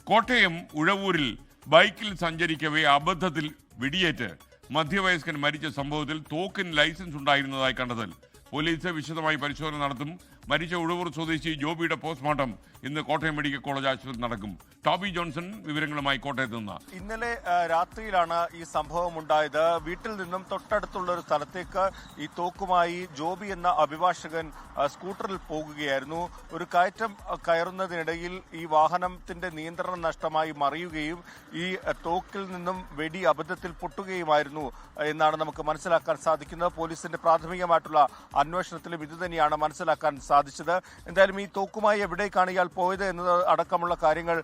കോട്ടയം ഉഴവൂരിൽ ബൈക്കിൽ സഞ്ചരിക്കവേ അബദ്ധത്തിൽ വെടിയേറ്റ് മധ്യവയസ്കൻ മരിച്ച സംഭവത്തിൽ തോക്കിന് ലൈസൻസ് ഉണ്ടായിരുന്നതായി കണ്ടെത്തൽ. പോലീസ് വിശദമായി പരിശോധന നടത്തും. മരിച്ച ഉഴവൂർ സ്വദേശി ജോബിയുടെ പോസ്റ്റ്മോർട്ടം ഇന്ന് കോട്ടയം മെഡിക്കൽ കോളേജ് ആശുപത്രിയിൽ നടക്കും. ടോബി ജോൺസൺ വിവരങ്ങളുമായി കോട്ടയത്ത് നിന്ന്. ഇന്നലെ രാത്രിയിലാണ് ഈ സംഭവം ഉണ്ടായത്. വീട്ടിൽ നിന്നും തൊട്ടടുത്തുള്ള ഒരു സ്ഥലത്തേക്ക് ഈ തോക്കുമായി ജോബി എന്ന അഭിഭാഷകൻ സ്കൂട്ടറിൽ പോകുകയായിരുന്നു. ഒരു കയറ്റം കയറുന്നതിനിടയിൽ ഈ വാഹനത്തിന്റെ നിയന്ത്രണം നഷ്ടമായി മറിയുകയും ഈ തോക്കിൽ നിന്നും വെടി അബദ്ധത്തിൽ പൊട്ടുകയുമായിരുന്നു എന്നാണ് നമുക്ക് മനസ്സിലാക്കാൻ സാധിക്കുന്നത്. പോലീസിന്റെ പ്രാഥമികമായിട്ടുള്ള അന്വേഷണത്തിലും ഇതുതന്നെയാണ് മനസ്സിലാക്കാൻ സാധിച്ചത്. എന്തായാലും ഈ തോക്കുമായി എവിടേക്കാണ് ഇയാൾ പോയത് എന്നത് അടക്കമുള്ള കാര്യങ്ങൾ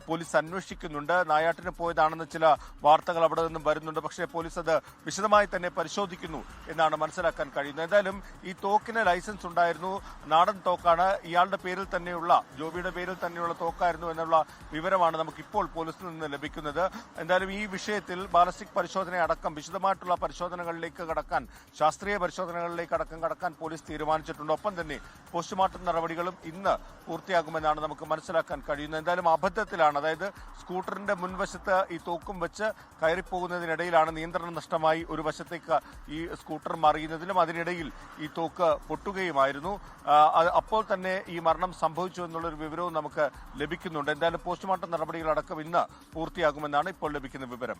പോലീസ് അന്വേഷിക്കുന്നുണ്ട്. നായാട്ടിന് പോയതാണെന്ന് ചില വാർത്തകൾ അവിടെ നിന്നും വരുന്നുണ്ട്. പക്ഷേ പോലീസ് അത് വിശദമായി തന്നെ പരിശോധിക്കുന്നു എന്നാണ് മനസ്സിലാക്കാൻ കഴിയുന്നത്. എന്തായാലും ഈ തോക്കിന് ലൈസൻസ് ഉണ്ടായിരുന്നു. നാടൻ തോക്കാണ്. ഇയാളുടെ പേരിൽ തന്നെയുള്ള ജോബിയുടെ പേരിൽ തന്നെയുള്ള തോക്കായിരുന്നു എന്നുള്ള വിവരമാണ് നമുക്കിപ്പോൾ പോലീസിൽ നിന്ന് ലഭിക്കുന്നത്. എന്തായാലും ഈ വിഷയത്തിൽ ബാലസ്റ്റിക് പരിശോധന അടക്കം വിശദമായിട്ടുള്ള പരിശോധനകളിലേക്ക് കടക്കാൻ, ശാസ്ത്രീയ പരിശോധനകളിലേക്ക് അടക്കം കടക്കാൻ പോലീസ് തീരുമാനിച്ചിട്ടുണ്ട്. ഒപ്പം തന്നെ പോസ്റ്റ്മോർട്ടം നടപടികളും ഇന്ന് പൂർത്തിയാകുമെന്നാണ് നമുക്ക് മനസ്സിലാക്കാൻ കഴിയുന്നത്. എന്തായാലും അബദ്ധത്തിലാണ്, അതായത് സ്കൂട്ടറിന്റെ മുൻവശത്ത് ഈ തോക്കും വെച്ച് കയറിപ്പോകുന്നതിനിടയിലാണ് നിയന്ത്രണം നഷ്ടമായി ഒരു വശത്തേക്ക് ഈ സ്കൂട്ടർ മറിയുന്നതിലും അതിനിടയിൽ ഈ തോക്ക് പൊട്ടുകയുമായിരുന്നു. അപ്പോൾ തന്നെ ഈ മരണം സംഭവിച്ചു എന്നുള്ളൊരു വിവരവും നമുക്ക് ലഭിക്കുന്നുണ്ട്. എന്തായാലും പോസ്റ്റ്മോർട്ടം നടപടികളടക്കം ഇന്ന് പൂർത്തിയാകുമെന്നാണ് ഇപ്പോൾ ലഭിക്കുന്ന വിവരം.